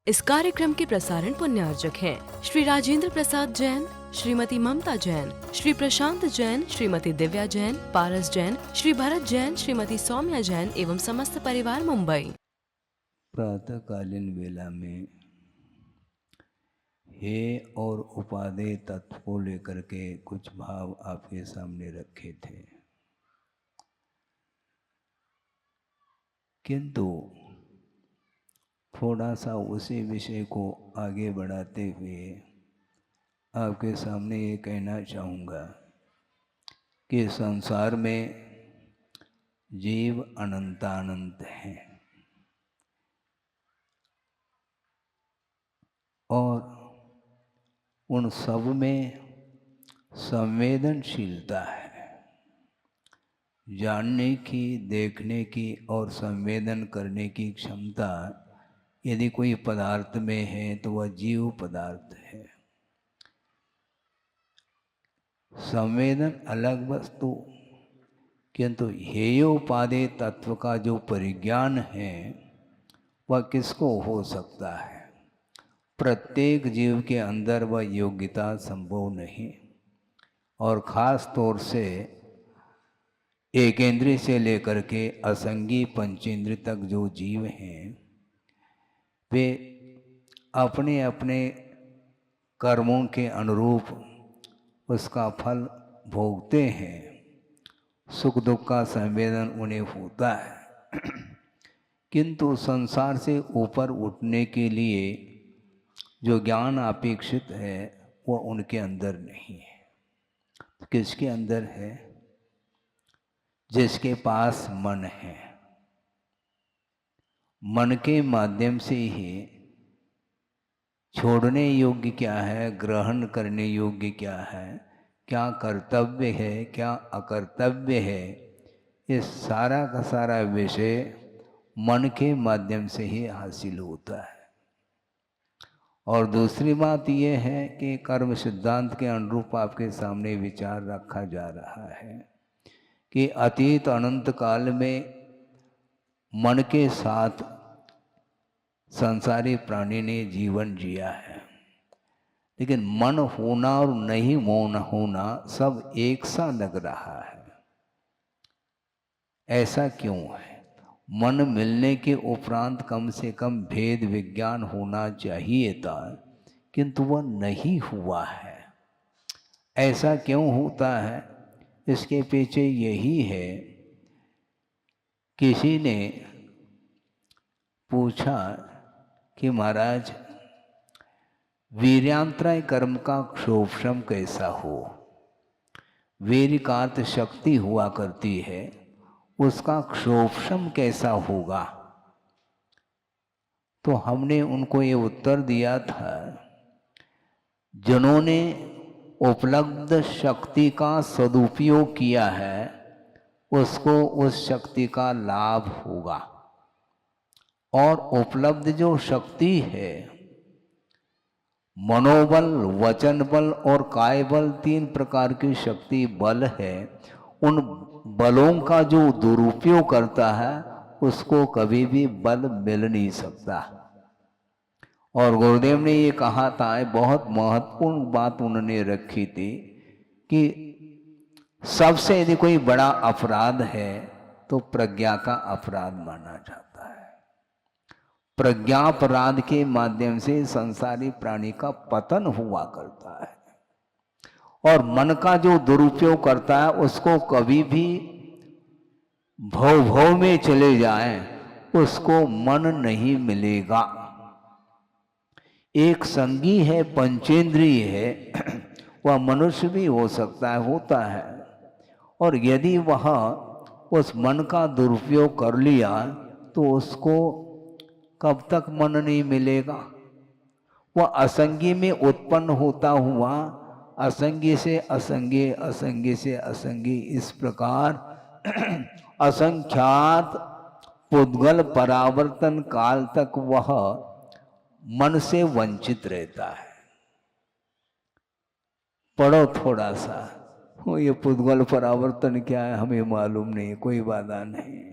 इस कार्यक्रम के प्रसारण पुण्यार्चक हैं श्री राजेंद्र प्रसाद जैन, श्रीमती ममता जैन, श्री प्रशांत जैन, श्रीमती दिव्या जैन, पारस जैन, श्री भरत जैन, श्रीमती सौम्या जैन एवं समस्त परिवार मुंबई। प्रातःकालीन वेला में हे और उपादेय तत्व को लेकर के कुछ भाव आपके सामने रखे थे, किंतु थोड़ा सा उसी विषय को आगे बढ़ाते हुए आपके सामने ये कहना चाहूँगा कि संसार में जीव अनंतानंत हैं और उन सब में संवेदनशीलता है। जानने की, देखने की और संवेदन करने की क्षमता यदि कोई पदार्थ में है तो वह जीव पदार्थ है। संवेदन अलग वस्तु, किंतु हेयोपादेय तत्व का जो परिज्ञान है वह किसको हो सकता है? प्रत्येक जीव के अंदर वह योग्यता संभव नहीं। और ख़ास तौर से एकेंद्रीय से लेकर के असंगी पंचेंद्रिय तक जो जीव हैं वे अपने अपने कर्मों के अनुरूप उसका फल भोगते हैं। सुख दुख का संवेदन उन्हें होता है किंतु संसार से ऊपर उठने के लिए जो ज्ञान अपेक्षित है वो उनके अंदर नहीं है। किसके अंदर है? जिसके पास मन है। मन के माध्यम से ही छोड़ने योग्य क्या है, ग्रहण करने योग्य क्या है, क्या कर्तव्य है, क्या अकर्तव्य है, ये सारा का सारा विषय मन के माध्यम से ही हासिल होता है। और दूसरी बात यह है कि कर्म सिद्धांत के अनुरूप आपके सामने विचार रखा जा रहा है कि अतीत अनंत काल में मन के साथ संसारी प्राणी ने जीवन जिया है, लेकिन मन होना और नहीं मौन होना सब एक सा लग रहा है। ऐसा क्यों है? मन मिलने के उपरांत कम से कम भेद विज्ञान होना चाहिए था, किंतु वह नहीं हुआ है। ऐसा क्यों होता है? इसके पीछे यही है, किसी ने पूछा कि महाराज वीर्यांतराय कर्म का क्षोभशम कैसा हो? वीर का अर्थ शक्ति हुआ करती है, उसका क्षोभशम कैसा होगा? तो हमने उनको ये उत्तर दिया था, जिन्होंने उपलब्ध शक्ति का सदुपयोग किया है उसको उस शक्ति का लाभ होगा। और उपलब्ध जो शक्ति है, मनोबल, वचन बल और काय बल, 3 प्रकार की शक्ति बल है। उन बलों का जो दुरुपयोग करता है उसको कभी भी बल मिल नहीं सकता। और गुरुदेव ने ये कहा था, बहुत महत्वपूर्ण बात उन्होंने रखी थी कि सबसे यदि कोई बड़ा अपराध है तो प्रज्ञा का अपराध माना जाता है। प्रज्ञापराध के माध्यम से संसारी प्राणी का पतन हुआ करता है। और मन का जो दुरुपयोग करता है उसको कभी भी भव भव में चले जाए उसको मन नहीं मिलेगा। एक संगी है, पंचेंद्रिय है, वह मनुष्य भी हो सकता है, होता है। और यदि वह उस मन का दुरुपयोग कर लिया तो उसको कब तक मन नहीं मिलेगा? वह असंगी में उत्पन्न होता हुआ असंगी से असंगी, असंगी से असंगी, इस प्रकार असंख्यात पुद्गल परावर्तन काल तक वह मन से वंचित रहता है। पढ़ो थोड़ा सा, ये पुद्गल परावर्तन क्या है हमें मालूम नहीं, कोई बाधा नहीं।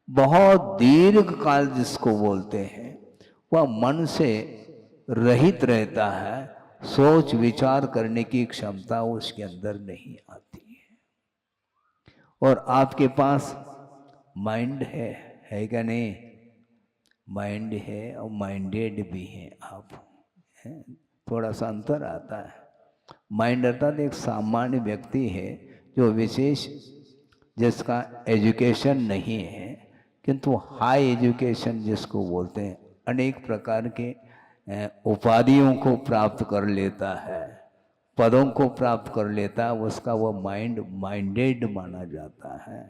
बहुत दीर्घ काल जिसको बोलते हैं वह मन से रहित रहता है, सोच विचार करने की क्षमता उसके अंदर नहीं आती है। और आपके पास माइंड है क्या नहीं? माइंड है और माइंडेड भी हैं आप, हैं? थोड़ा सा अंतर आता है। माइंड अर्थात एक सामान्य व्यक्ति है जो विशेष, जिसका एजुकेशन नहीं है किंतु हाई एजुकेशन जिसको बोलते हैं, अनेक प्रकार के उपाधियों को प्राप्त कर लेता है, पदों को प्राप्त कर लेता है, उसका वह माइंडेड माना जाता है।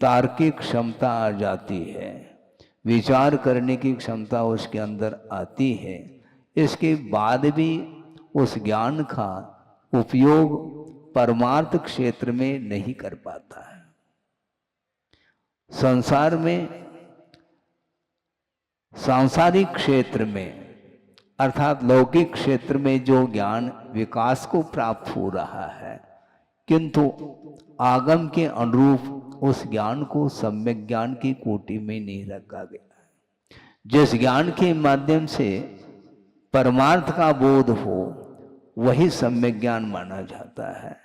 तार्किक क्षमता आ जाती है, विचार करने की क्षमता उसके अंदर आती है। इसके बाद भी उस ज्ञान का उपयोग परमार्थ क्षेत्र में नहीं कर पाता है। संसार में, सांसारिक क्षेत्र में अर्थात लौकिक क्षेत्र में जो ज्ञान विकास को प्राप्त हो रहा है, किंतु आगम के अनुरूप उस ज्ञान को सम्यक ज्ञान की कोटि में नहीं रखा गया। जिस ज्ञान के माध्यम से परमार्थ का बोध हो वही सम्यक ज्ञान माना जाता है।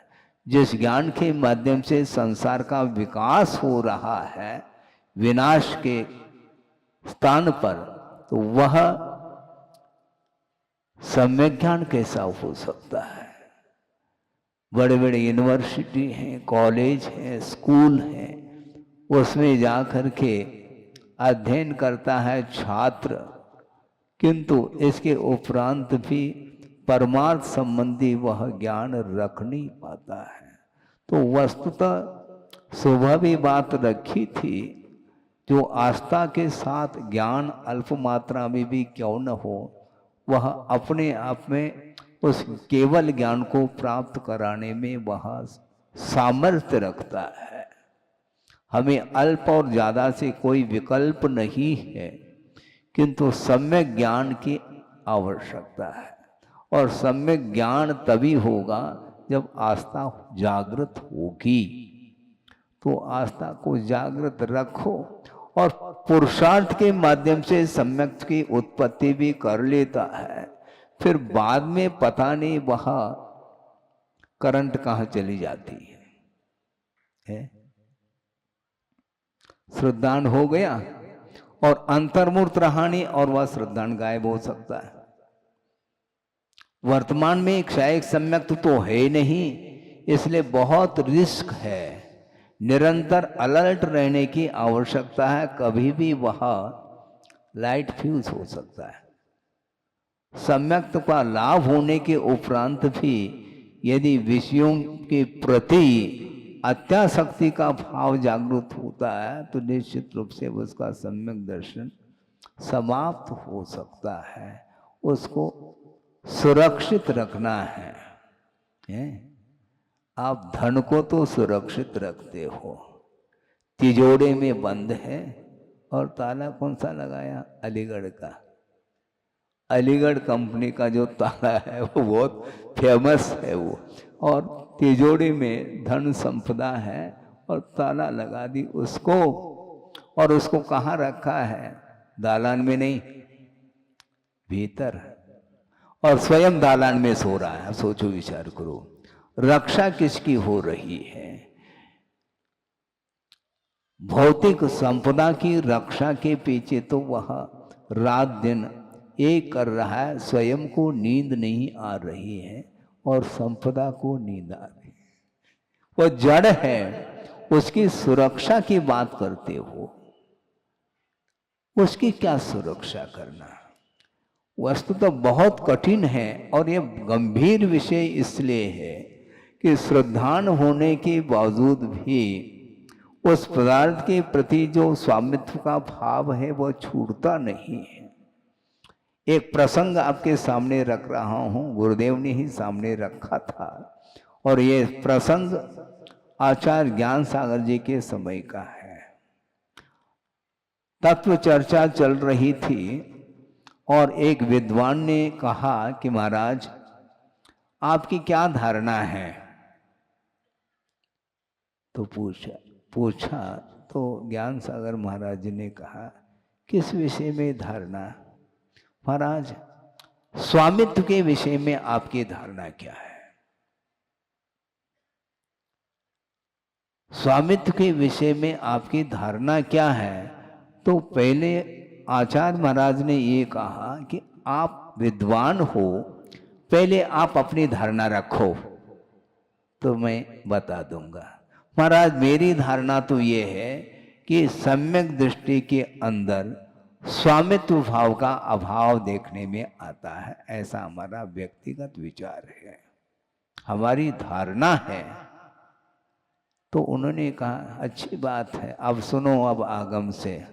जिस ज्ञान के माध्यम से संसार का विकास हो रहा है विनाश के स्थान पर, तो वह सम्यक ज्ञान कैसा हो सकता है? बड़े बड़े यूनिवर्सिटी हैं, कॉलेज हैं, स्कूल हैं, उसमें जाकर के अध्ययन करता है छात्र, किंतु इसके उपरांत भी परमार्थ संबंधी वह ज्ञान रख नहीं पाता है। तो वस्तुतः सुबह भी बात रखी थी, जो आस्था के साथ ज्ञान अल्प मात्रा में भी क्यों न हो, वह अपने आप में उस केवल ज्ञान को प्राप्त कराने में वह सामर्थ्य रखता है। हमें अल्प और ज़्यादा से कोई विकल्प नहीं है, किंतु सम्यक ज्ञान की आवश्यकता है। और सम्यक ज्ञान तभी होगा जब आस्था जागृत होगी। तो आस्था को जागृत रखो और पुरुषार्थ के माध्यम से सम्यक की उत्पत्ति भी कर लेता है। फिर बाद में पता नहीं वह करंट कहाँ चली जाती है? श्रद्धान हो गया और अंतर्मूर्त रहानी और वह श्रद्धान गायब हो सकता है। वर्तमान में क्षयिक सम्यक तो है नहीं, इसलिए बहुत रिस्क है। निरंतर अलर्ट रहने की आवश्यकता है, कभी भी वह लाइट फ्यूज हो सकता है। सम्यक्त का लाभ होने के उपरांत भी यदि विषयों के प्रति अत्यासक्ति का भाव जागृत होता है तो निश्चित रूप से उसका सम्यक दर्शन समाप्त हो सकता है। उसको सुरक्षित रखना है? आप धन को तो सुरक्षित रखते हो, तिजोरे में बंद है, और ताला कौन सा लगाया? अलीगढ़ का। अलीगढ़ कंपनी का जो ताला है वो बहुत फेमस है वो, और तिजोरी में धन संपदा है और ताला लगा दी उसको। और उसको कहाँ रखा है? दालान में नहीं, भीतर, और स्वयं दालान में सो रहा है। सोचो, विचार करो, रक्षा किसकी हो रही है? भौतिक संपदा की रक्षा के पीछे तो वह रात दिन एक कर रहा है। स्वयं को नींद नहीं आ रही है और संपदा को नींद आ रही है। वह जड़ है, उसकी सुरक्षा की बात करते हो, उसकी क्या सुरक्षा करना? वस्तु तो बहुत कठिन है। और ये गंभीर विषय इसलिए है कि श्रद्धान होने के बावजूद भी उस पदार्थ के प्रति जो स्वामित्व का भाव है वह छूटता नहीं है। एक प्रसंग आपके सामने रख रहा हूँ, गुरुदेव ने ही सामने रखा था, और ये प्रसंग आचार्य ज्ञान सागर जी के समय का है। तत्व चर्चा चल रही थी और एक विद्वान ने कहा कि महाराज, आपकी क्या धारणा है? तो पूछा तो ज्ञान सागर महाराज जी ने कहा, किस विषय में धारणा? महाराज स्वामित्व के विषय में आपकी धारणा क्या है? स्वामित्व के विषय में आपकी धारणा क्या है? तो पहले आचार्य महाराज ने ये कहा कि आप विद्वान हो, पहले आप अपनी धारणा रखो तो मैं बता दूंगा। महाराज मेरी धारणा तो ये है कि सम्यक दृष्टि के अंदर स्वामित्व भाव का अभाव देखने में आता है, ऐसा हमारा व्यक्तिगत विचार है, हमारी धारणा है। तो उन्होंने कहा अच्छी बात है, अब सुनो अब आगम से।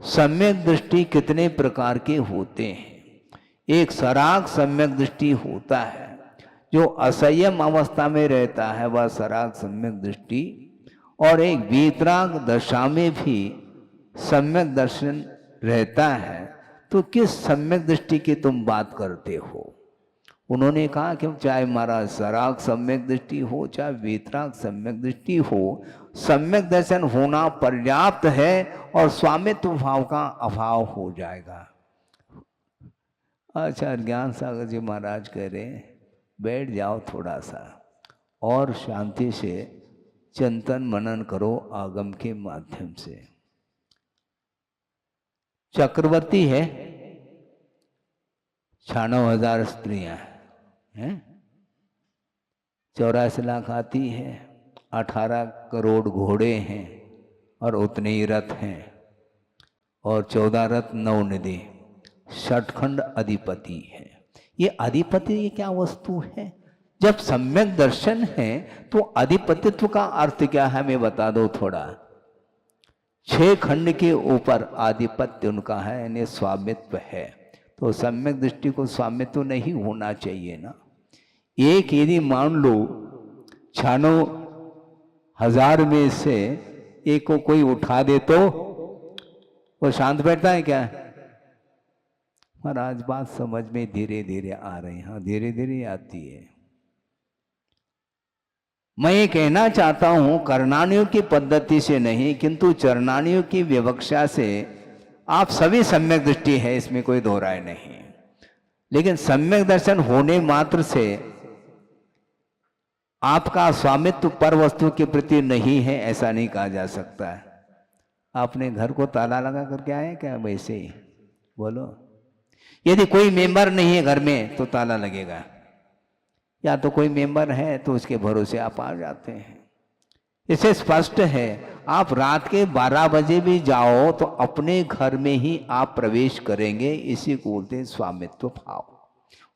सम्यक दृष्टि कितने प्रकार के होते हैं? एक सराग सम्यक दृष्टि होता है, जो असंयम अवस्था में रहता है वह सराग सम्यक दृष्टि, और एक वीतराग दशा में भी सम्यक दर्शन रहता है। तो किस सम्यक दृष्टि की तुम बात करते हो? उन्होंने कहा कि चाहे महाराज सराग सम्यक दृष्टि हो चाहे वीतराग सम्यक दृष्टि हो, सम्यक दर्शन होना पर्याप्त है और स्वामित्व भाव का अभाव हो जाएगा। आचार्य ज्ञान सागर जी महाराज कह रहे हैं बैठ जाओ थोड़ा सा और शांति से चिंतन मनन करो आगम के माध्यम से। चक्रवर्ती है, 96,000 स्त्रियां हैं, 84 लाख आती है, 18 करोड़ घोड़े हैं और उतने ही रथ हैं, और 14 रथ 9 निधि, षटखंड अधिपति है। ये अधिपति ये क्या वस्तु है? जब सम्यक दर्शन है तो अधिपतित्व का अर्थ क्या है मैं बता दो थोड़ा। 6 खंड के ऊपर आधिपत्य उनका है, यानी स्वामित्व है। तो सम्यक दृष्टि को स्वामित्व नहीं होना चाहिए ना। एक यदि मान लो 96,000 में से एक को कोई उठा दे तो वो शांत बैठता है क्या? महाराज बात समझ में धीरे धीरे आ रही है, हाँ धीरे धीरे आती है। मैं ये कहना चाहता हूं करणानियों की पद्धति से नहीं किंतु चरणानियों की विवक्षा से आप सभी सम्यक दृष्टि है, इसमें कोई दो राय नहीं। लेकिन सम्यक दर्शन होने मात्र से आपका स्वामित्व पर वस्तु के प्रति नहीं है ऐसा नहीं कहा जा सकता है। आपने घर को ताला लगा करके आए क्या? वैसे ही बोलो। यदि कोई मेंबर नहीं है घर में तो ताला लगेगा, या तो कोई मेंबर है तो उसके भरोसे आप आ जाते हैं। इसे स्पष्ट है, आप रात के 12 बजे भी जाओ तो अपने घर में ही आप प्रवेश करेंगे, इसी को बोलते हैं स्वामित्व भाव।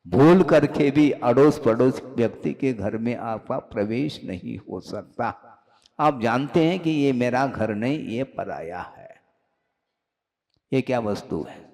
भूल करके भी अड़ोस पड़ोस व्यक्ति के घर में आपका प्रवेश नहीं हो सकता। आप जानते हैं कि ये मेरा घर नहीं, ये पराया है। ये क्या वस्तु है?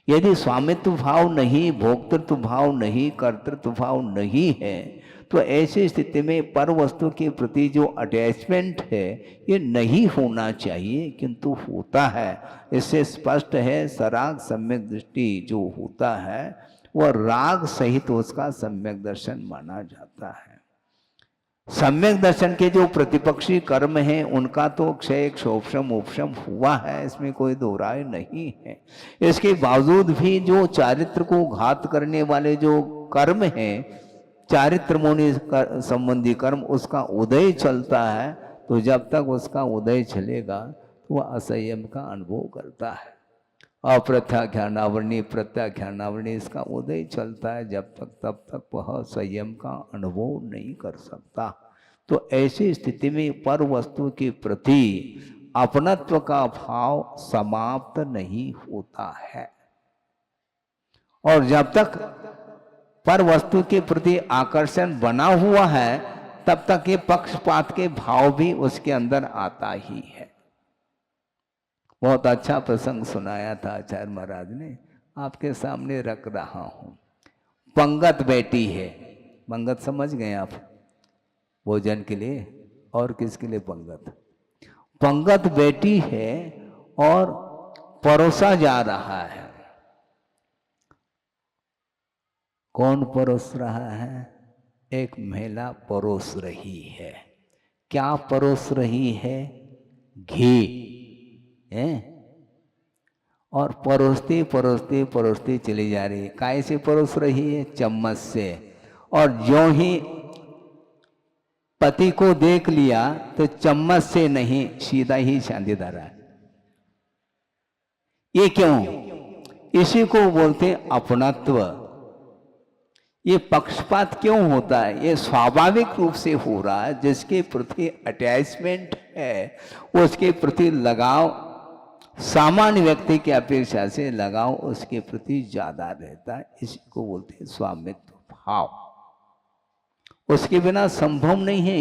यदि स्वामित्व भाव नहीं, भोक्तृत्व भाव नहीं, कर्तृत्व भाव नहीं है, तो ऐसी स्थिति में पर वस्तु के प्रति जो अटैचमेंट है ये नहीं होना चाहिए, किंतु होता है। इससे स्पष्ट है सराग सम्यक दृष्टि जो होता है वह राग सहित उसका सम्यक दर्शन माना जाता है। सम्यक दर्शन के जो प्रतिपक्षी कर्म हैं उनका तो क्षय क्षोभम उपशम हुआ है, इसमें कोई दो राय नहीं है। इसके बावजूद भी जो चारित्र को घात करने वाले जो कर्म हैं, चारित्र मोनि संबंधी कर्म, उसका उदय चलता है। तो जब तक उसका उदय चलेगा तो वह असंयम का अनुभव करता है। अप्रत्याख्यानावरणी प्रत्याख्यानावरणी इसका उदय चलता है जब तक, तब तक वह संयम का अनुभव नहीं कर सकता। तो ऐसी स्थिति में पर वस्तु के प्रति अपनत्व का भाव समाप्त नहीं होता है, और जब तक पर वस्तु के प्रति आकर्षण बना हुआ है तब तक ये पक्षपात के भाव भी उसके अंदर आता ही है। बहुत अच्छा प्रसंग सुनाया था आचार्य महाराज ने, आपके सामने रख रहा हूं। पंगत बैठी है, पंगत समझ गए आप? भोजन के लिए। और किसके लिए पंगत? पंगत बैठी है और परोसा जा रहा है। कौन परोस रहा है? एक महिला परोस रही है। क्या परोस रही है? घी है। और परोसते परोसते परोसते चली जा रही है। काय से परोस रही है? चम्मच से। और ज्यों ही पति को देख लिया तो चम्मच से नहीं, सीधा ही शांति धारा। ये क्यों? इसी को बोलते हैं अपनत्व। ये पक्षपात क्यों होता है? ये स्वाभाविक रूप से हो रहा है। जिसके प्रति अटैचमेंट है, उसके प्रति लगाव सामान्य व्यक्ति की अपेक्षा से लगाव उसके प्रति ज्यादा रहता है। इसी को बोलते हैं स्वामित्व भाव। उसके बिना संभव नहीं है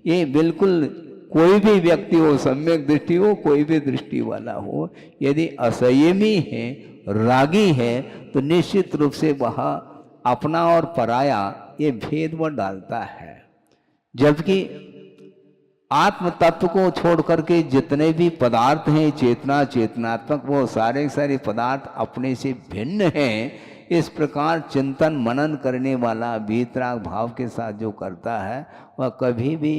ये बिल्कुल कोई भी व्यक्ति हो, सम्यक दृष्टि हो, कोई भी दृष्टि वाला हो, यदि असंयमी है, रागी है, तो निश्चित रूप से वह अपना और पराया ये भेद वह डालता है। जबकि आत्म तत्व को छोड़ करके जितने भी पदार्थ हैं चेतना चेतनात्मक, वो सारे सारे पदार्थ अपने से भिन्न हैं। इस प्रकार चिंतन मनन करने वाला वीतराग भाव के साथ जो करता है, वह कभी भी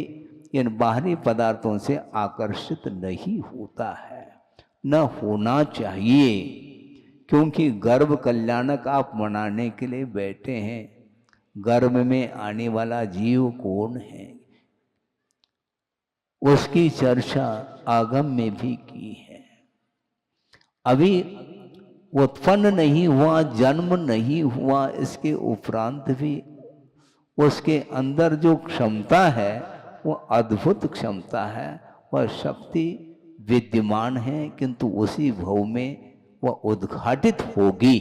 इन बाहरी पदार्थों से आकर्षित नहीं होता है, न होना चाहिए। क्योंकि गर्भ कल्याणक आप मनाने के लिए बैठे हैं। गर्भ में आने वाला जीव कौन है, उसकी चर्चा आगम में भी की है। अभी उत्पन्न नहीं हुआ, जन्म नहीं हुआ, इसके उपरांत भी उसके अंदर जो क्षमता है वो अद्भुत क्षमता है, वह शक्ति विद्यमान है, किंतु उसी भव में वह उद्घाटित होगी।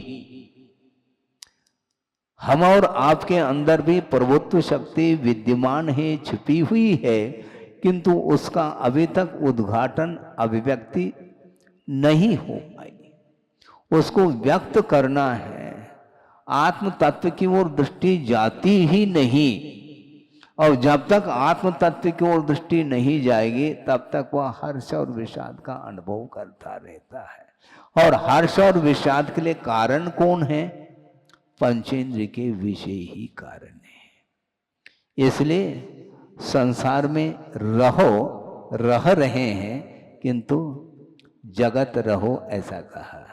हम और आपके अंदर भी प्रभुत्व शक्ति विद्यमान है, छिपी हुई है, किंतु उसका अभी तक उद्घाटन अभिव्यक्ति नहीं हो पाई। उसको व्यक्त करना है। आत्म तत्व की ओर दृष्टि जाती ही नहीं, और जब तक आत्म तत्व की ओर दृष्टि नहीं जाएगी तब तक वह हर्ष और विषाद का अनुभव करता रहता है। और हर्ष और विषाद के लिए कारण कौन है? पंचेंद्र के विषय ही कारण है। इसलिए संसार में रह रहे हैं, किंतु जगत रहो ऐसा कहा।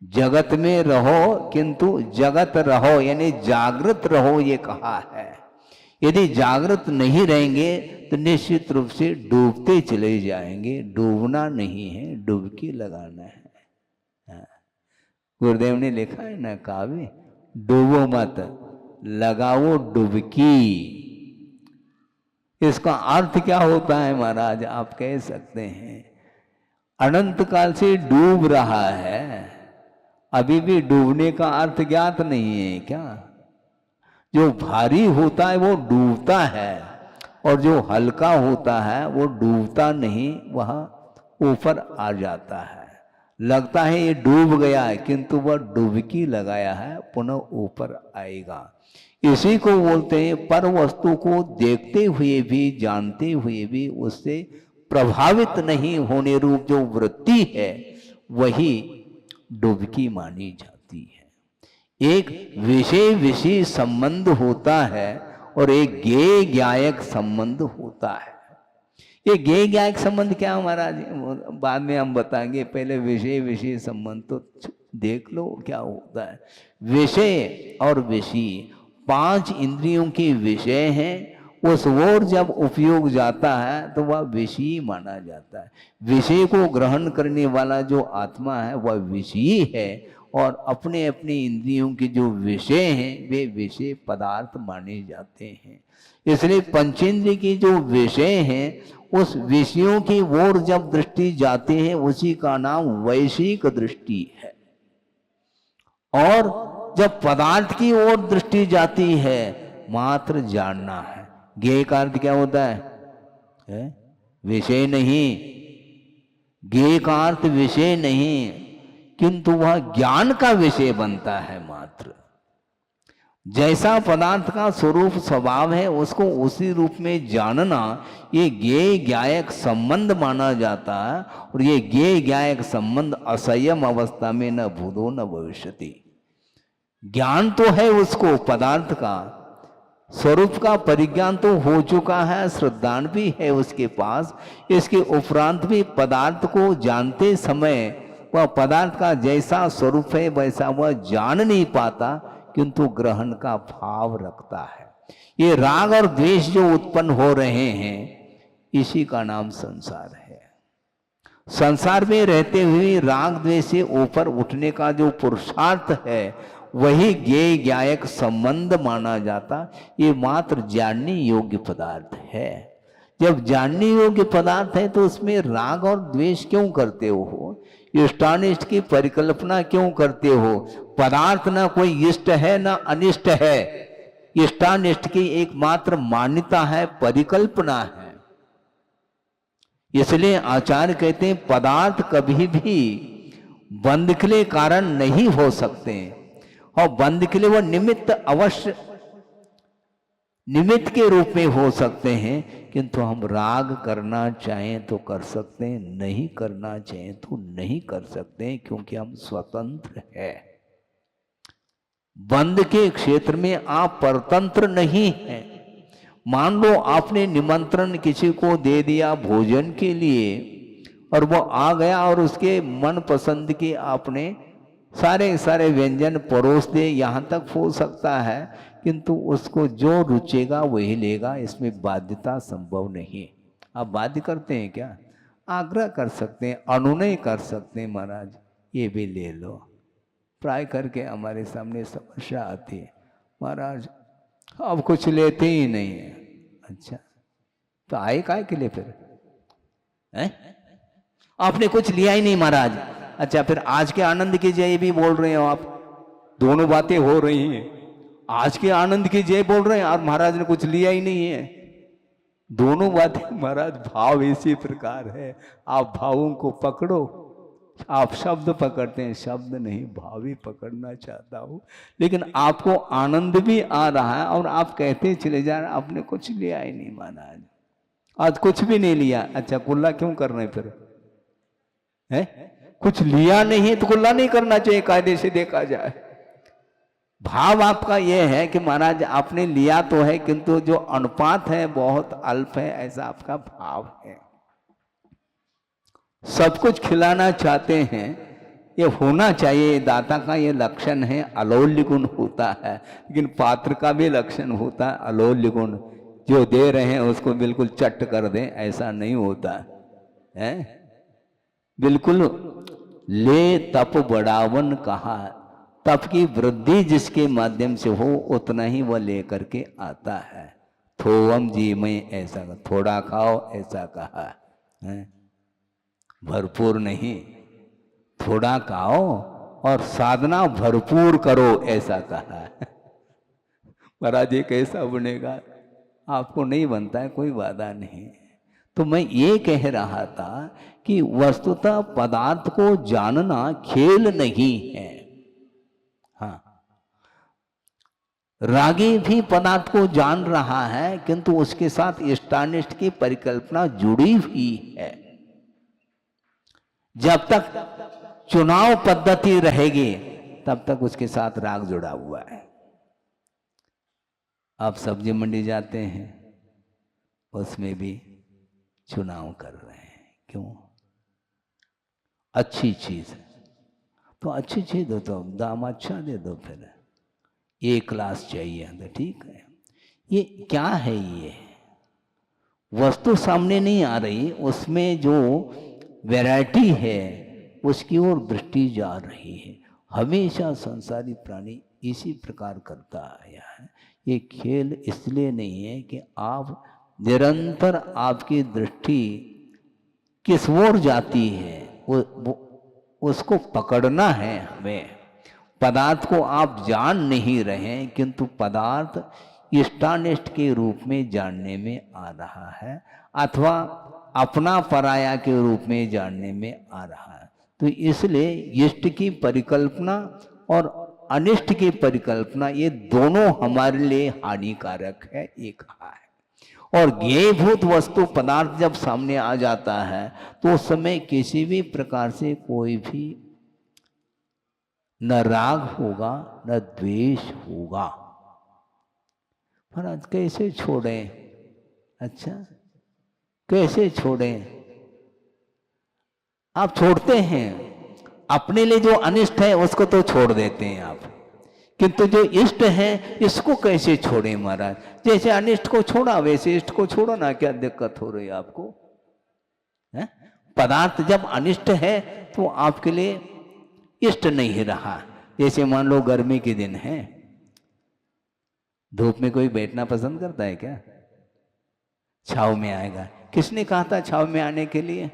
जगत में रहो किंतु जगत रहो, यानी जागृत रहो ये कहा है। यदि जागृत नहीं रहेंगे तो निश्चित रूप से डूबते चले जाएंगे। डूबना नहीं है, डुबकी लगाना है। गुरुदेव ने लिखा है ना काव्य, डूबो मत लगाओ डुबकी। इसका अर्थ क्या होता है महाराज? आप कह सकते हैं अनंत काल से डूब रहा है, अभी भी डूबने का अर्थ ज्ञात नहीं है क्या? जो भारी होता है वो डूबता है, और जो हल्का होता है वो डूबता नहीं, वह ऊपर आ जाता है। लगता है ये डूब गया है, किंतु वह डुबकी लगाया है, पुनः ऊपर आएगा। इसी को बोलते हैं पर वस्तु को देखते हुए भी, जानते हुए भी उससे प्रभावित नहीं होने रूप जो वृत्ति है, वही डुबकी मानी जाती है। एक विषय विषय संबंध होता है और एक ज्ञेय ज्ञायक संबंध होता है। ये ज्ञेय ज्ञायक संबंध क्या महाराज? बाद में हम बताएंगे, पहले विषय विषय संबंध तो देख लो क्या होता है। विषय और विषय 5 इंद्रियों के विषय हैं। उस ओर जब उपयोग जाता है तो वह विषयी माना जाता है। विषय को ग्रहण करने वाला जो आत्मा है वह विषयी है, और अपने अपने इंद्रियों के जो विषय हैं वे विषय पदार्थ माने जाते हैं। इसलिए पंचेंद्रिय के जो विषय हैं उस विषयों की ओर जब दृष्टि जाती है उसी का नाम वैश्विक दृष्टि है। और जब पदार्थ की ओर दृष्टि जाती है मात्र जानना है। ज्ञेय का अर्थ क्या होता है? विषय नहीं। ज्ञेय का अर्थ विषय नहीं, किंतु वह ज्ञान का विषय बनता है मात्र। जैसा पदार्थ का स्वरूप स्वभाव है उसको उसी रूप में जानना, ये ज्ञेय ज्ञायक संबंध माना जाता है। और ये ज्ञेय ज्ञायक संबंध असंयम अवस्था में न भूतो न भविष्यति। ज्ञान तो है उसको, पदार्थ का स्वरूप का परिज्ञान तो हो चुका है, श्रद्धान भी है उसके पास। इसके उपरांत भी पदार्थ को जानते समय वह पदार्थ का जैसा स्वरूप है वैसा वह जान नहीं पाता, किंतु ग्रहण का भाव रखता है। ये राग और द्वेष जो उत्पन्न हो रहे हैं, इसी का नाम संसार है। संसार में रहते हुए राग द्वेष से ऊपर उठने का जो पुरुषार्थ है, वही ज्ञेय ज्ञायक संबंध माना जाता। ये मात्र जानने योग्य पदार्थ है। जब जानने योग्य पदार्थ है तो उसमें राग और द्वेष क्यों करते हो? इष्टानिष्ट की परिकल्पना क्यों करते हो? पदार्थ ना कोई इष्ट है ना अनिष्ट है। इष्टानिष्ट की एकमात्र मान्यता है, परिकल्पना है। इसलिए आचार्य कहते हैं पदार्थ कभी भी बंध के लिए कारण नहीं हो सकते, और बंध के लिए वो निमित्त अवश्य निमित्त के रूप में हो सकते हैं। किंतु हम राग करना चाहें तो कर सकते हैं, नहीं करना चाहें तो नहीं कर सकते हैं, क्योंकि हम स्वतंत्र हैं। बंध के क्षेत्र में आप परतंत्र नहीं हैं। मान लो आपने निमंत्रण किसी को दे दिया भोजन के लिए, और वो आ गया और उसके मन पसंद के आपने सारे सारे व्यंजन परोस दे, यहाँ तक हो सकता है, किंतु उसको जो रुचेगा वही लेगा। इसमें बाध्यता संभव नहीं। आप बाध्य करते हैं क्या? आग्रह कर सकते हैं, अनुनय कर सकते हैं, महाराज ये भी ले लो। प्राय करके हमारे सामने समस्या आती है, महाराज अब कुछ लेते ही नहीं है। अच्छा, तो आए काय के लिए फिर? हैं? आपने कुछ लिया ही नहीं महाराज। अच्छा, फिर आज के आनंद की जय भी बोल रहे हो आप। दोनों बातें हो रही हैं। आज के आनंद की जय बोल रहे हैं और महाराज ने कुछ लिया ही नहीं है। दोनों बातें महाराज, भाव इसी प्रकार है। आप भावों को पकड़ो। आप शब्द पकड़ते हैं, शब्द नहीं, भाव ही पकड़ना चाहता हूं। लेकिन आपको आनंद भी आ रहा है और आप कहते चले जा रहे, आपने कुछ लिया ही नहीं महाराज, आज कुछ भी नहीं लिया। अच्छा, कुल्ला क्यों कर रहे फिर? है कुछ लिया नहीं तो कुल्ला नहीं करना चाहिए, कायदे से देखा जाए। भाव आपका यह है कि महाराज आपने लिया तो है, किंतु जो अनुपात है बहुत अल्प है, ऐसा आपका भाव है। सब कुछ खिलाना चाहते हैं, ये होना चाहिए, दाता का ये लक्षण है। अलौल्य गुण होता है, लेकिन पात्र का भी लक्षण होता है अलौल्य गुण। जो दे रहे हैं उसको बिल्कुल चट कर दें, ऐसा नहीं होता है। बिल्कुल ले तप बढ़ावन कहा, तप की वृद्धि जिसके माध्यम से हो उतना ही वह लेकर के आता है। थोवम जी में ऐसा, थोड़ा खाओ ऐसा कहा है, भरपूर नहीं, थोड़ा खाओ और साधना भरपूर करो ऐसा कहा है। महाराज ये कैसा बनेगा? आपको नहीं बनता है, कोई वादा नहीं। तो मैं ये कह रहा था कि वस्तुतः पदार्थ को जानना खेल नहीं है। हाँ, रागी भी पदार्थ को जान रहा है, किंतु उसके साथ इष्टानिष्ट की परिकल्पना जुड़ी हुई है। जब तक चुनाव पद्धति रहेगी तब तक उसके साथ राग जुड़ा हुआ है। आप सब्जी मंडी जाते हैं, उसमें भी चुनाव कर रहे हैं। क्यों? अच्छी चीज है तो अच्छी चीज दो, तो दाम अच्छा दे दो। फिर ए क्लास चाहिए तो ठीक है। ये क्या है? ये वस्तु सामने नहीं आ रही, उसमें जो वैरायटी है उसकी ओर दृष्टि जा रही है। हमेशा संसारी प्राणी इसी प्रकार करता आया है। ये खेल इसलिए नहीं है कि आप निरंतर आपकी दृष्टि किस ओर जाती है, वो उसको पकड़ना है हमें। पदार्थ को आप जान नहीं रहे, किंतु पदार्थ इष्टानिष्ट के रूप में जानने में आ रहा है, अथवा अपना पराया के रूप में जानने में आ रहा है। तो इसलिए इष्ट की परिकल्पना और अनिष्ट की परिकल्पना, ये दोनों हमारे लिए हानिकारक है, ये कहा है। और ज्ञेयभूत वस्तु पदार्थ जब सामने आ जाता है तो उस समय किसी भी प्रकार से कोई भी न राग होगा न द्वेष होगा। महाराज कैसे छोड़ें? अच्छा, कैसे छोड़ें? आप छोड़ते हैं अपने लिए जो अनिष्ट है उसको तो छोड़ देते हैं आप, किंतु जो इष्ट है इसको कैसे छोड़े महाराज? जैसे अनिष्ट को छोड़ा वैसे इष्ट को छोड़ो ना, क्या दिक्कत हो रही है आपको? है? पदार्थ जब अनिष्ट है तो आपके लिए इष्ट नहीं रहा। जैसे मान लो गर्मी के दिन है, धूप में कोई बैठना पसंद करता है क्या? छाव में आएगा। किसने कहा था छाव में आने के लिए?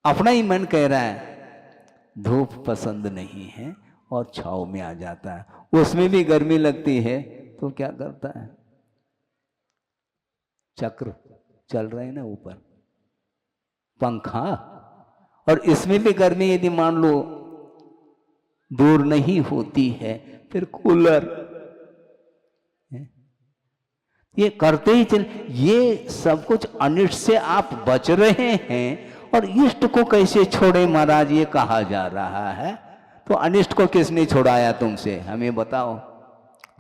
अपना ही मन कह रहा है धूप पसंद नहीं है और छाव में आ जाता है। उसमें भी गर्मी लगती है तो क्या करता है? चक्र चल रहे हैं ना ऊपर, पंखा। और इसमें भी गर्मी यदि मान लो दूर नहीं होती है फिर कूलर। ये करते ही चल, ये सब कुछ अनिष्ट से आप बच रहे हैं और इष्ट को कैसे छोड़े महाराज ये कहा जा रहा है। तो अनिष्ट को किसने छुड़ाया तुमसे, हमें बताओ?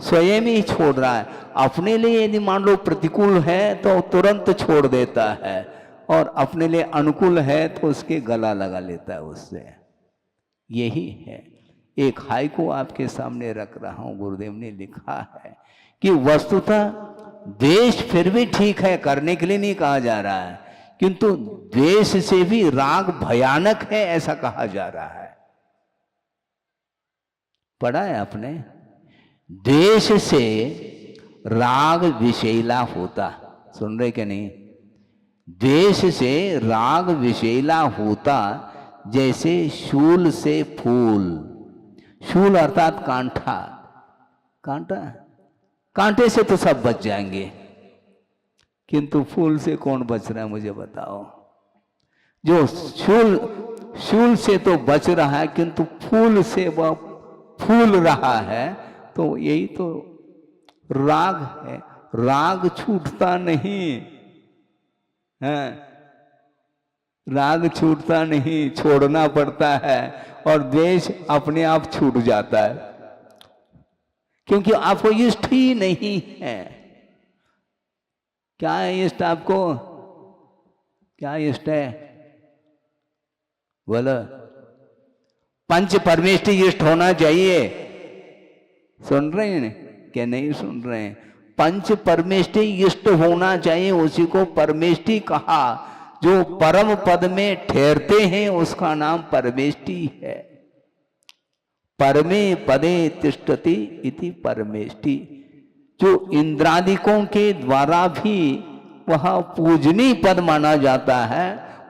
स्वयं ही छोड़ रहा है। अपने लिए यदि मान लो प्रतिकूल है तो तुरंत छोड़ देता है, और अपने लिए अनुकूल है तो उसके गला लगा लेता है उससे। यही है। एक हाइकू आपके सामने रख रहा हूं, गुरुदेव ने लिखा है कि वस्तुतः द्वेष फिर भी ठीक है, करने के लिए नहीं कहा जा रहा है, किंतु द्वेष से भी राग भयानक है ऐसा कहा जा रहा है। पढ़ा है आपने? द्वेष से राग विषैला होता, सुन रहे क्या नहीं? द्वेष से राग विषैला होता जैसे शूल से फूल। शूल अर्थात कांटा, कांटा, कांटे से तो सब बच जाएंगे, किंतु फूल से कौन बच रहा है मुझे बताओ? जो शूल से तो बच रहा है किंतु फूल से वह फूल रहा है, तो यही तो राग है। राग छूटता नहीं है, राग छूटता नहीं, छोड़ना पड़ता है, और द्वेष अपने आप छूट जाता है, क्योंकि आपको इष्ट ही नहीं है। क्या है इष्ट आपको? क्या इष्ट है बोलो? पंच परमेष्टि इष्ट होना चाहिए। सुन रहे हैं क्या नहीं सुन रहे हैं? पंच परमेष्टि इष्ट होना चाहिए, उसी को परमेष्टि कहा। जो परम पद में ठहरते हैं उसका नाम परमेष्टि है। परमे पदे तिष्ठति इति परमेष्टि। जो इंद्रादिकों के द्वारा भी वह पूजनीय पद माना जाता है,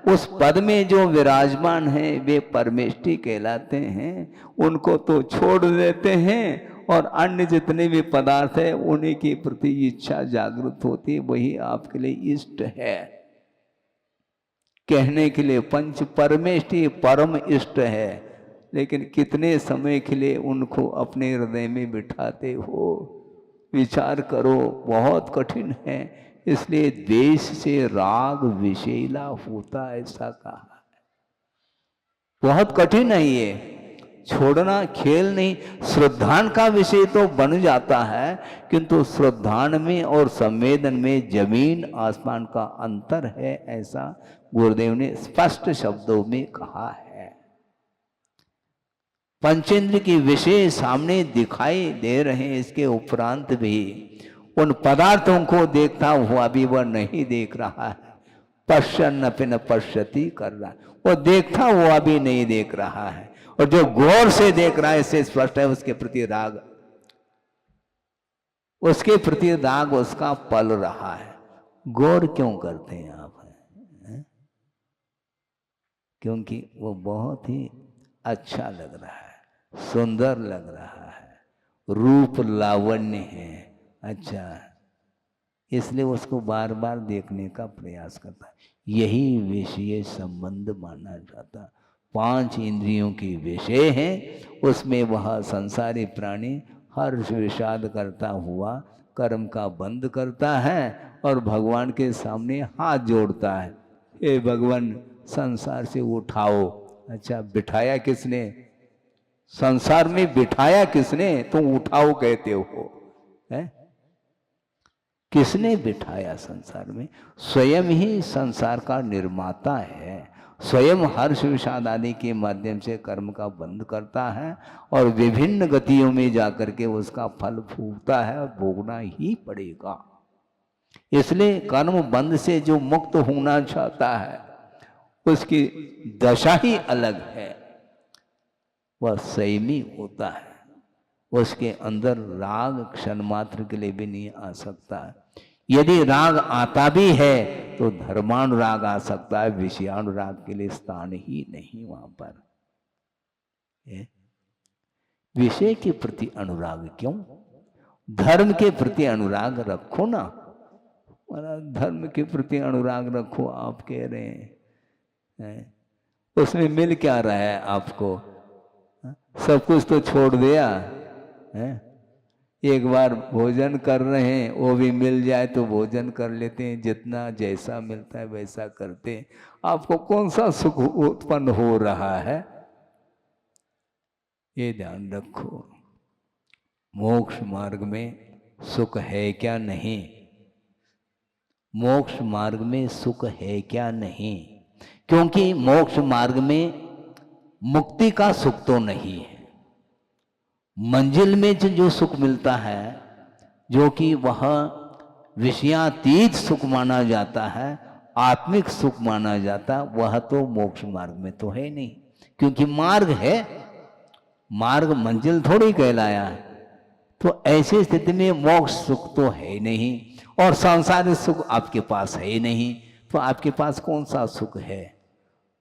उस पद में जो विराजमान है वे परमेष्टि कहलाते हैं। उनको तो छोड़ देते हैं और अन्य जितने भी पदार्थ है उन्हीं के प्रति इच्छा जागृत होती है, वही आपके लिए इष्ट है। कहने के लिए पंच परमेष्टि परम इष्ट है, लेकिन कितने समय के लिए उनको अपने हृदय में बिठाते हो? विचार करो, बहुत कठिन है। इसलिए द्वेष से राग विषैला होता ऐसा कहा है। बहुत कठिन है ये, छोड़ना खेल नहीं। श्रद्धान का विषय तो बन जाता है, किंतु श्रद्धान में और संवेदन में जमीन आसमान का अंतर है, ऐसा गुरुदेव ने स्पष्ट शब्दों में कहा है। पंचेंद्र के विषय सामने दिखाई दे रहे हैं, इसके उपरांत भी उन पदार्थों को देखता हुआ भी वह नहीं देख रहा है। पश्यन् अपि न पश्यति कर रहा है, वो देखता हुआ भी नहीं देख रहा है। और जो गौर से देख रहा है इससे स्पष्ट है उसके प्रति राग, उसके प्रति राग उसका पल रहा है। गौर क्यों करते हैं आप? क्योंकि वो बहुत ही अच्छा लग रहा है, सुंदर लग रहा है, रूप लावण्य है, अच्छा, इसलिए उसको बार बार देखने का प्रयास करता है। यही विषय संबंध माना जाता। 5 इंद्रियों की विषय है, उसमें वह संसारी प्राणी हर्ष विषाद करता हुआ कर्म का बंद करता है और भगवान के सामने हाथ जोड़ता है, हे भगवान संसार से उठाओ। अच्छा, बिठाया किसने? संसार में बिठाया किसने? तुम उठाओ कहते हो, है? किसने बिठाया संसार में? स्वयं ही संसार का निर्माता है। स्वयं हर्ष विषाद आदि के माध्यम से कर्म का बंध करता है और विभिन्न गतियों में जाकर के उसका फल फूटता है और भोगना ही पड़ेगा। इसलिए कर्म बंध से जो मुक्त होना चाहता है उसकी दशा ही अलग है, वह संयमी होता है, उसके अंदर राग क्षण मात्र के लिए भी नहीं आ सकता। यदि राग आता भी है तो धर्मानुराग आ सकता है, विषयानुराग के लिए स्थान ही नहीं वहां पर। विषय के प्रति अनुराग क्यों? धर्म के प्रति अनुराग रखो ना। धर्म के प्रति अनुराग रखो आप कह रहे हैं, उसमें मिल क्या रहा है आपको? सब कुछ तो छोड़ दिया है। एक बार भोजन कर रहे हैं, वो भी मिल जाए तो भोजन कर लेते हैं, जितना जैसा मिलता है वैसा करते हैं। आपको कौन सा सुख उत्पन्न हो रहा है, ये ध्यान रखो। मोक्ष मार्ग में सुख है क्या नहीं? मोक्ष मार्ग में सुख है क्या नहीं? क्योंकि मोक्ष मार्ग में मुक्ति का सुख तो नहीं है। मंजिल में जो सुख मिलता है, जो कि वह विषयातीत सुख माना जाता है, आत्मिक सुख माना जाता, वह तो मोक्ष मार्ग में तो है नहीं। क्योंकि मार्ग है, मार्ग मंजिल थोड़ी कहलाया है। तो ऐसी स्थिति में मोक्ष सुख तो है नहीं और सांसारिक सुख आपके पास है नहीं, तो आपके पास कौन सा सुख है?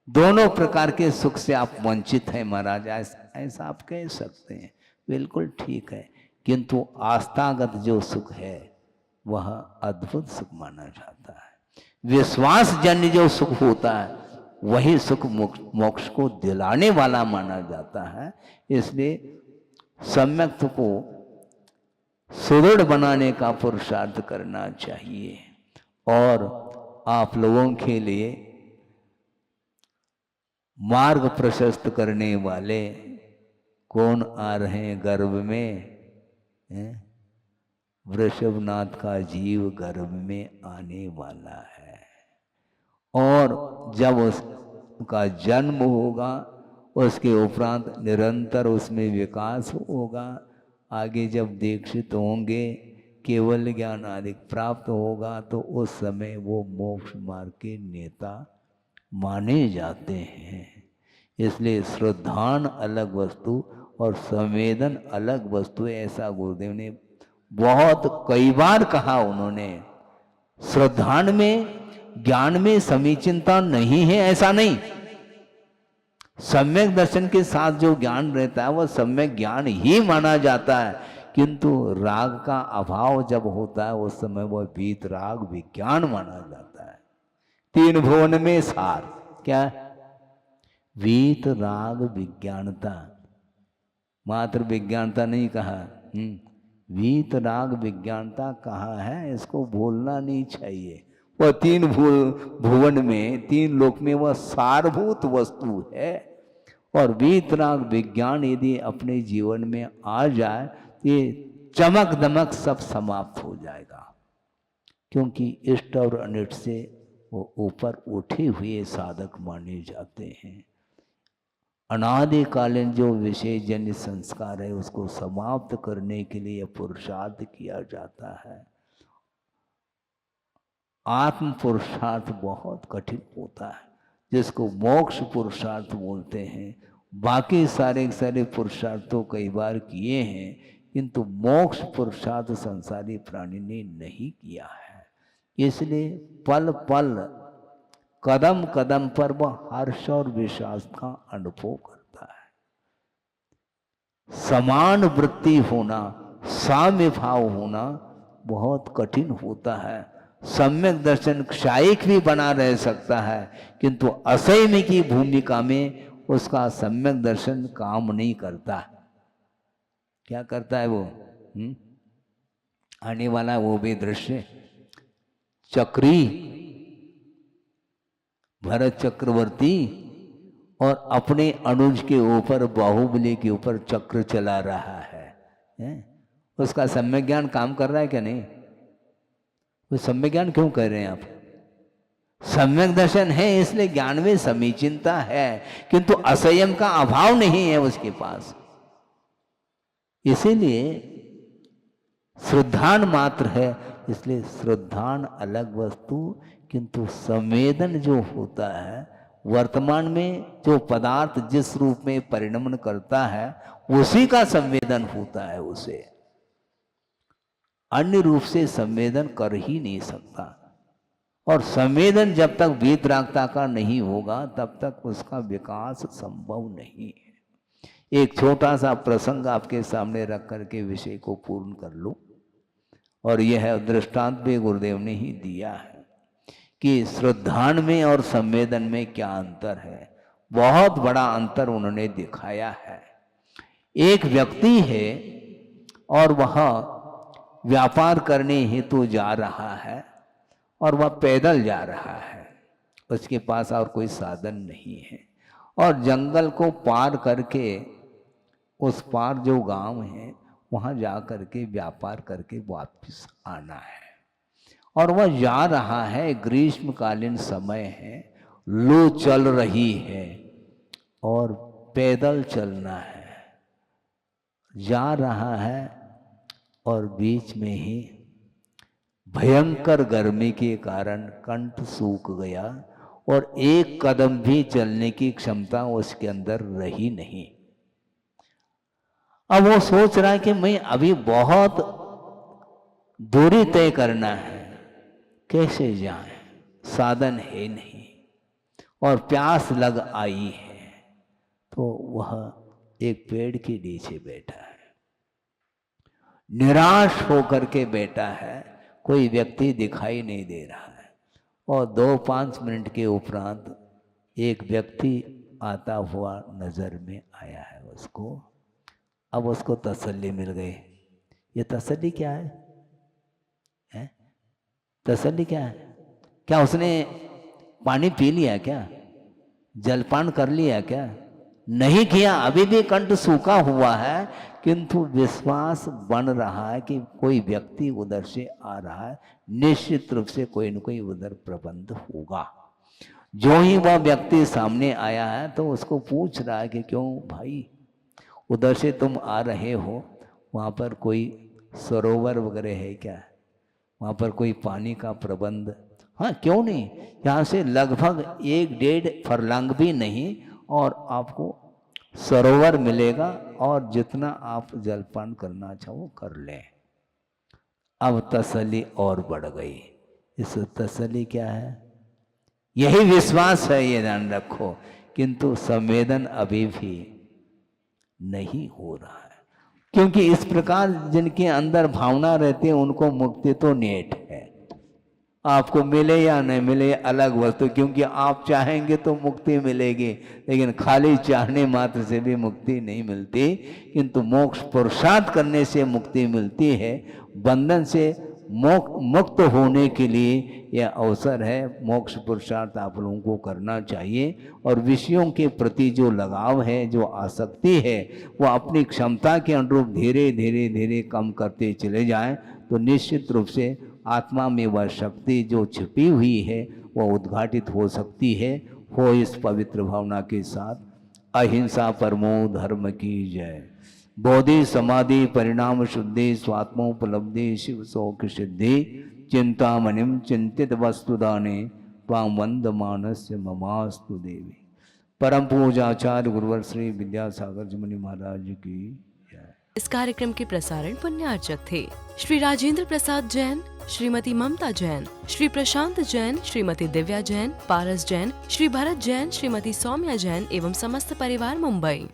दोनों प्रकार के सुख से आप वंचित हैं महाराज, ऐसा आप कह सकते हैं, बिल्कुल ठीक है। किंतु आस्थागत जो सुख है वह अद्भुत सुख माना जाता है। विश्वास जन्य जो सुख होता है वही सुख मोक्ष को दिलाने वाला माना जाता है। इसलिए सम्यक को सुदृढ़ बनाने का पुरुषार्थ करना चाहिए। और आप लोगों के लिए मार्ग प्रशस्त करने वाले कौन आ रहे हैं गर्भ में? वृषभनाथ का जीव गर्भ में आने वाला है और जब उसका जन्म होगा उसके उपरांत निरंतर उसमें विकास होगा। आगे जब दीक्षित होंगे, केवल ज्ञान आदि प्राप्त होगा, तो उस समय वो मोक्ष मार्ग के नेता माने जाते हैं। इसलिए श्रद्धान अलग वस्तु और संवेदन अलग वस्तु, ऐसा गुरुदेव ने बहुत कई बार कहा। उन्होंने श्रद्धान में ज्ञान में समीचीनता नहीं है ऐसा नहीं, सम्यक दर्शन के साथ जो ज्ञान रहता है वह सम्यक ज्ञान ही माना जाता है। किंतु राग का अभाव जब होता है उस समय वह वीत राग विज्ञान माना जाता है। तीन भुवन में सार क्या? वीत राग विज्ञानता, मात्र विज्ञानता नहीं कहा, वीत राग विज्ञानता कहा है। इसको भूलना नहीं चाहिए। वह तीन भुवन में, तीन लोक में वह सारभूत वस्तु है। और वीत राग विज्ञान यदि अपने जीवन में आ जाए, ये चमक दमक सब समाप्त हो जाएगा। क्योंकि इष्ट और अनिष्ट से वो ऊपर उठे हुए साधक माने जाते हैं। अनादिकालीन जो विषय जन्य संस्कार है उसको समाप्त करने के लिए पुरुषार्थ किया जाता है। आत्म पुरुषार्थ बहुत कठिन होता है, जिसको मोक्ष पुरुषार्थ बोलते हैं। बाकी सारे पुरुषार्थ तो कई बार किए हैं, किंतु मोक्ष पुरुषार्थ संसारी प्राणी ने नहीं किया है। इसलिए पल पल कदम कदम पर वह हर्ष और विश्वास का अनुभव करता है। समान वृत्ति होना, साम्य भाव होना बहुत कठिन होता है। सम्यक दर्शन क्षायिक भी बना रह सकता है, किंतु असंयमी की भूमिका में उसका सम्यक दर्शन काम नहीं करता। क्या करता है वो? आने वाला वो भी दृश्य चक्री भरत चक्रवर्ती और अपने अनुज के ऊपर, बाहुबली के ऊपर चक्र चला रहा है। उसका सम्यक ज्ञान काम कर रहा है क्या? नहीं। वो सम्यक ज्ञान क्यों कह रहे हैं आप? सम्यक दर्शन है इसलिए ज्ञान में समीचीनता है, किंतु असंयम का अभाव नहीं है उसके पास। इसीलिए श्रद्धान मात्र है, इसलिए श्रद्धान अलग वस्तु, किंतु संवेदन जो होता है वर्तमान में जो पदार्थ जिस रूप में परिणमन करता है उसी का संवेदन होता है, उसे अन्य रूप से संवेदन कर ही नहीं सकता। और संवेदन जब तक वीतरागता का नहीं होगा तब तक उसका विकास संभव नहीं है। एक छोटा सा प्रसंग आपके सामने रख करके विषय को पूर्ण कर लो, और यह दृष्टांत भी गुरुदेव ने ही दिया है कि श्रद्धान में और संवेदन में क्या अंतर है। बहुत बड़ा अंतर उन्होंने दिखाया है। एक व्यक्ति है और वह व्यापार करने हेतु जा रहा है, और वह पैदल जा रहा है, उसके पास और कोई साधन नहीं है, और जंगल को पार करके उस पार जो गांव है वहां जा करके व्यापार करके वापस आना है। और वह जा रहा है, ग्रीष्मकालीन समय है, लू चल रही है और पैदल चलना है। जा रहा है और बीच में ही भयंकर गर्मी के कारण कंठ सूख गया और एक कदम भी चलने की क्षमता उसके अंदर रही नहीं। अब वो सोच रहा है कि मैं अभी बहुत दूरी तय करना है, कैसे जाए, साधन है नहीं और प्यास लग आई है। तो वह एक पेड़ के नीचे बैठा है, निराश होकर के बैठा है, कोई व्यक्ति दिखाई नहीं दे रहा है। और 2-5 मिनट के उपरांत एक व्यक्ति आता हुआ नजर में आया है उसको। अब उसको तसल्ली मिल गई। ये तसल्ली क्या है? तसल्ली क्या है? क्या उसने पानी पी लिया क्या? जलपान कर लिया क्या? नहीं किया, अभी भी कंठ सूखा हुआ है, किंतु विश्वास बन रहा है कि कोई व्यक्ति उधर से आ रहा है, निश्चित रूप से कोई न कोई उधर प्रबंध होगा। जो ही वह व्यक्ति सामने आया है तो उसको पूछ रहा है कि क्यों भाई उधर से तुम आ रहे हो, वहाँ पर कोई सरोवर वगैरह है क्या? वहाँ पर कोई पानी का प्रबंध? हाँ, क्यों नहीं, यहाँ से लगभग 1-1.5 फरलांग भी नहीं और आपको सरोवर मिलेगा, और जितना आप जलपान करना चाहो कर लें। अब तसल्ली और बढ़ गई। इस तसल्ली क्या है? यही विश्वास है, ये ध्यान रखो, किंतु संवेदन अभी भी नहीं हो रहा है। क्योंकि इस प्रकार जिनके अंदर भावना रहती है उनको मुक्ति तो नेट है। आपको मिले या नहीं मिले अलग वस्तु, क्योंकि आप चाहेंगे तो मुक्ति मिलेगी, लेकिन खाली चाहने मात्र से भी मुक्ति नहीं मिलती, किंतु मोक्ष पुरुषार्थ करने से मुक्ति मिलती है। बंधन से मुक्त होने के लिए यह अवसर है। मोक्ष पुरुषार्थ आप लोगों को करना चाहिए, और विषयों के प्रति जो लगाव है, जो आसक्ति है, वो अपनी क्षमता के अनुरूप धीरे धीरे धीरे कम करते चले जाएं, तो निश्चित रूप से आत्मा में वह शक्ति जो छिपी हुई है वह उद्घाटित हो सकती है। हो इस पवित्र भावना के साथ। अहिंसा परमो धर्म की जय। बोधि समाधि परिणाम शुद्धि स्वात्मोपलब्धि शिव शोक सिद्धि चिंतामणिम चिंतित वस्तुदाने त्वां वंद मानस्य ममास्तु देवी। परम पूजाचार्य गुरुवर श्री विद्यासागर जी मुनि महाराज की जय। इस कार्यक्रम के प्रसारण पुण्यार्चक थे श्री राजेंद्र प्रसाद जैन, श्रीमती ममता जैन, श्री प्रशांत जैन, श्रीमती दिव्या जैन, पारस जैन, श्री भरत जैन, श्रीमती सौम्या जैन एवं समस्त परिवार मुंबई।